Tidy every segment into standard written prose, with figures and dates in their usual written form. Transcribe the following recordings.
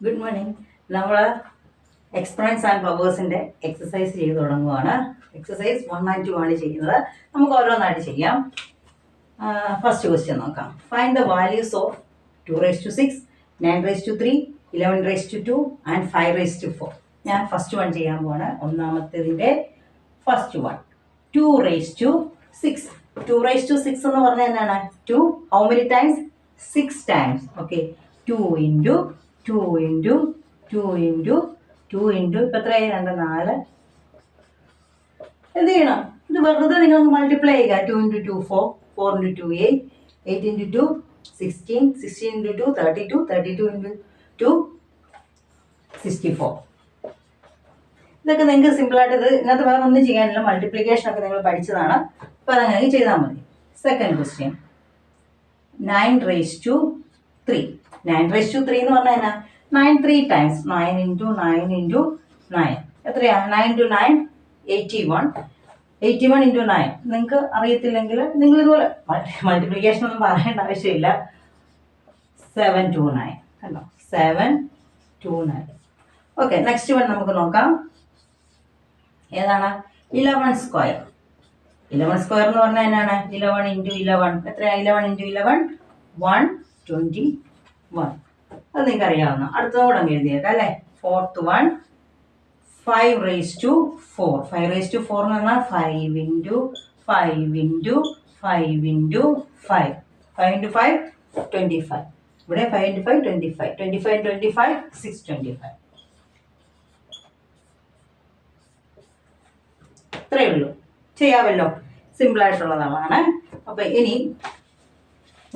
Good morning. നമ്മൾ എക്സ്പൊണൻസ് and പവേഴ്സിൻ്റെ exercise ചെയ്ത് തുടങ്ങുകയാണ്. എക്സസൈസ് 1 and 2 ആണ് ചെയ്യുന്നത്. നമുക്ക് ഓരോന്നായിട്ട് ചെയ്യാം. ഫസ്റ്റ് ക്വസ്റ്റ്യൻ നോക്കാം. Find the values of 2⁻6, 9⁻3, 11⁻2 and 5⁻4. ഞാൻ ഫസ്റ്റ് വൺ ചെയ്യാൻ പോവാണ്. ഒന്നാമത്തേതിൻ്റെ ഫസ്റ്റ് വൺ 2⁻6. 2⁻6 എന്ന് പറഞ്ഞാൽ എന്താണ്? 2 how many times? 6 times. Okay, 2 into 2 into 2 into 2 into ഇപ്പം എത്രയായി? 2, 4. എന്ത് ചെയ്യണം? ഇത് വെറുതെ നിങ്ങൾക്ക് മൾട്ടിപ്ലൈ ചെയ്യുക. 2 into 2 4, 4 into 2 8, 8 into 2 16, 16 into 2 32, 32 into 2 64. ഇതൊക്കെ നിങ്ങൾക്ക് സിമ്പിളായിട്ട് ഇതിനകത്ത് വേറെ ഒന്നും ചെയ്യാനില്ല. മൾട്ടിപ്ലിക്കേഷനൊക്കെ നിങ്ങൾ പഠിച്ചതാണ്. അപ്പോൾ അതങ്ങനെ ചെയ്താൽ മതി. Second question 9⁻3. 9⁻3 എന്ന് പറഞ്ഞാൽ എന്നാ? 9 3 ടൈംസ്. 9 ഇൻറ്റു 9 ഇൻറ്റു 9 എത്രയാ? 9 ഇൻറ്റു 9 81. 81 ഇൻറ്റു 9 നിങ്ങൾക്ക് അറിയത്തില്ലെങ്കിൽ നിങ്ങൾ ഇതുപോലെ മൾട്ടിപ്ലിക്കേഷൻ ഒന്നും പറയേണ്ട ആവശ്യമില്ല. 729 കണ്ടോ? 729. ഓക്കെ, നെക്സ്റ്റ് വൺ നമുക്ക് നോക്കാം. ഏതാണ്? 11 സ്ക്വയർ. 11 സ്ക്വയർ എന്ന് പറഞ്ഞാൽ എന്നാണ്? 11 ഇൻറ്റു 11 എത്രയാണ്? 11 ഇൻറ്റു 11 121. അത് നിങ്ങൾക്ക് അറിയാവുന്ന. അടുത്തതും കൂടെ അങ്ങ് എഴുതിയേക്കാം അല്ലേ? Fourth one 5⁻4. 5⁻4 എന്ന് പറഞ്ഞാൽ 5 ഇൻറ്റു 5 ഇൻറ്റു 5 ഇൻറ്റു 5. 5 ഇൻറ്റു 5 25. ഇവിടെ 5 ഇൻറ്റു 5 25. 25 25 625. ഇത്രയേ ഉള്ളൂ. ചെയ്യാമല്ലോ. സിമ്പിളായിട്ടുള്ളതാണ്. അപ്പം ഇനി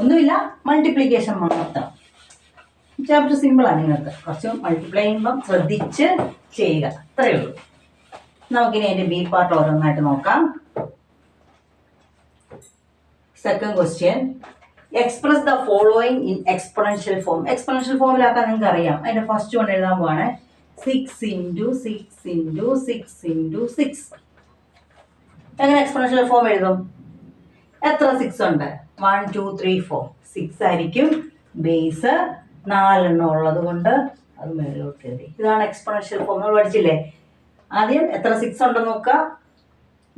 ഒന്നുമില്ല, മൾട്ടിപ്ലിക്കേഷൻ മാത്രം. ചാപ്റ്റർ സിമ്പിളാണ്. നിങ്ങൾക്ക് കുറച്ച് മൾട്ടിപ്ലൈ ചെയ്യുമ്പം ശ്രദ്ധിച്ച് ചെയ്യുക. അത്രയേ ഉള്ളൂ. നമുക്കിനി അതിൻ്റെ ബി പാർട്ട് ഓരോന്നായിട്ട് നോക്കാം. Second question express the following in exponential form. Exponential ഫോമിലാക്കാൻ നിങ്ങൾക്ക് അറിയാം. അതിൻ്റെ ഫസ്റ്റ് വൺ എഴുതാൻ പോവാണ്. 6 ഇൻറ്റു 6 ഇൻറ്റു 6 ഇൻറ്റു 6. എങ്ങനെ എക്സ്പൊണൻഷ്യൽ ഫോം എഴുതും? എത്ര 6 ഉണ്ട്? 1 2 3 4. 6 ആയിരിക്കും ബേസ്. 4 ഉള്ളത് കൊണ്ട് അത് മേളിലോട്ട് എഴുതി. ഇതാണ് എക്സ്പൊണൻഷ്യൽ ഫോം. നമ്മൾ പഠിച്ചില്ലേ? ആദ്യം എത്ര 6 ഉണ്ടെന്ന് നോക്കുക.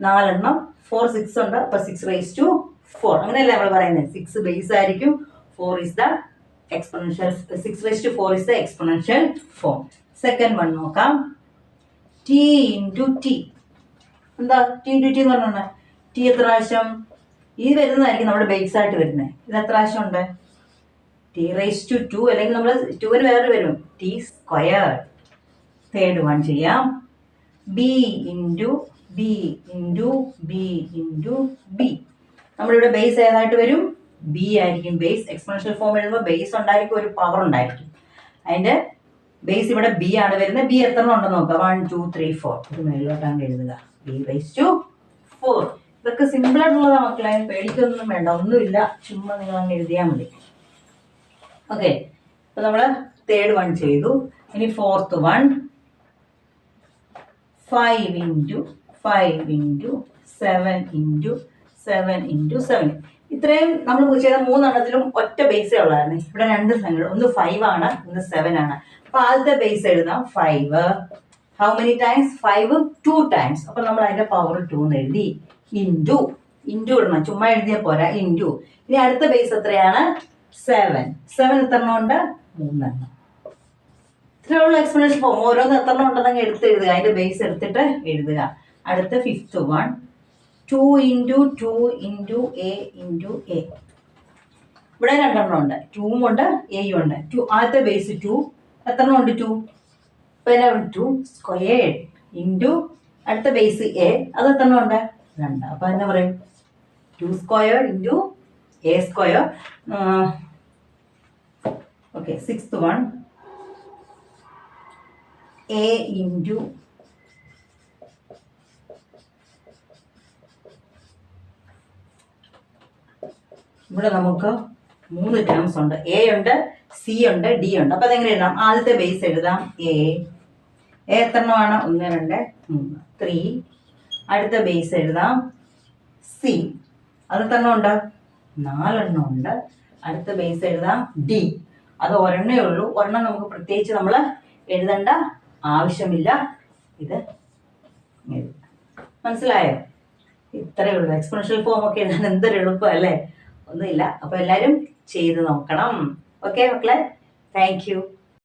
4 4 6 ഉണ്ട്. അപ്പോൾ 6⁻4. അങ്ങനെയല്ലേ നമ്മൾ പറയുന്നത്? 6 ബേസ് ആയിരിക്കും. 4 is the exponential. 6⁻4 is the exponential form. Second one നോക്കാം. T into T. എന്താ ടി ഇൻറ്റു ടി എന്ന് പറഞ്ഞാൽ? ടി എത്ര പ്രാവശ്യം? ഈ വരുന്നതായിരിക്കും നമ്മുടെ ബേസ് ആയിട്ട് വരുന്നത്. ഇത് എത്ര പ്രാവശ്യം ഉണ്ട്? t⁻2 അല്ലെങ്കിൽ നമ്മൾ 2ന് വേറെ വരും. T square. തേർഡ് വൺ ചെയ്യാം. B into B into B into B. നമ്മളിവിടെ ബേസ് ഏതായിട്ട് വരും? ബി ആയിരിക്കും ബേസ്. എക്സ്പൊണൻഷ്യൽ ഫോം എഴുതുമ്പോൾ ബേസ് ഉണ്ടായിരിക്കും, ഒരു പവർ ഉണ്ടായിരിക്കും. അതിൻ്റെ ബേസ് ഇവിടെ ബി ആണ് വരുന്നത്. ബി എത്ര ഉണ്ടെന്ന് നോക്കുക. 1 2 3 4. ഇത് മേളിലോട്ടാണ് എഴുതുക. b/4. ഇതൊക്കെ സിമ്പിളായിട്ടുള്ളതാണ് മക്കളെ. അതിന് പേടിക്കൊന്നും വേണ്ട. ഒന്നുമില്ല, ചുമ്മാ നിങ്ങൾ അങ്ങ് എഴുതിയാൽ മതി. ഓക്കെ, അപ്പോൾ നമ്മൾ തേർഡ് വൺ ചെയ്തു. ഇനി fourth one 5 into 5 into 7 into 7 into 7. ഇത്രയും നമ്മൾ ചെയ്ത 3 എണ്ണത്തിലും ഒറ്റ ബേസേ ഉള്ളായിരുന്നു. ഇവിടെ 2 സംഖ്യകൾ. ഒന്ന് 5 ആണ്, ഒന്ന് 7 ആണ്. അപ്പോൾ ആദ്യത്തെ ബേസ് എഴുതാം 5. How many times? 5 2 ടൈംസ്. അപ്പോൾ നമ്മൾ അതിൻ്റെ പവർ 2 എന്ന് എഴുതി. ഇൻറ്റു ഇടണം, ചുമ്മാ എഴുതിയാൽ പോരാ. ഇൻറ്റു ഇനി അടുത്ത ബേസ് എത്രയാണ്? 7. 7 എത്ര എണ്ണം ഉണ്ട്? 3 എണ്ണം. ഇത്രയുള്ള എക്സ്പൊണൻഷ്യൽ ഫോം. ഓരോന്ന് എത്ര എണ്ണം ഉണ്ടെന്നങ്ങ് എടുത്ത് എഴുതുക. അതിൻ്റെ ബേസ് എടുത്തിട്ട് എഴുതുക. അടുത്ത fifth one 2 into 2 into A into A. ഇവിടെ 2 എണ്ണം ഉണ്ട്. 2 ഉണ്ട്, എയും ഉണ്ട്. 2 ആദ്യത്തെ ബേസ് 2. എത്ര എണ്ണം ഉണ്ട്? 2. പിന്നെ 2 സ്ക്വയർ ഇൻറ്റു അടുത്ത ബേസ് എ. അത് എത്ര എണ്ണം ഉണ്ട്? 2. അപ്പോൾ എന്താ പറയും? 2 square into A square. Okay, sixth one A into ഇവിടെ നമുക്ക് 3 ടേംസ് ഉണ്ട്. എ ഉണ്ട്, സി ഉണ്ട്, ഡി ഉണ്ട്. അപ്പോൾ അതെങ്ങനെ എഴുതാം? ആദ്യത്തെ ബേസ് എഴുതാം എ. എത്ര എണ്ണമാണ്? 1 2 3 3. അടുത്ത ബേസ് എഴുതാം സി. അത് എത്ര എണ്ണം ഉണ്ട്? 4 എണ്ണം ഉണ്ട്. അടുത്ത ബേസ് എഴുതാം ഡി. അത് ഒരെണ്ണേ ഉള്ളൂ. ഒരെണ്ണം നമുക്ക് പ്രത്യേകിച്ച് നമ്മൾ എഴുതേണ്ട ആവശ്യമില്ല. ഇത് മനസ്സിലായോ? ഇത്രയേ ഉള്ളൂ. എക്സ്പോണൻഷ്യൽ ഫോം ഒക്കെ എഴുതാൻ എന്തൊരു എളുപ്പം അല്ലേ? ഒന്നുമില്ല. അപ്പോൾ എല്ലാവരും ചെയ്ത് നോക്കണം. ഓക്കെ മക്കളെ, താങ്ക് യു.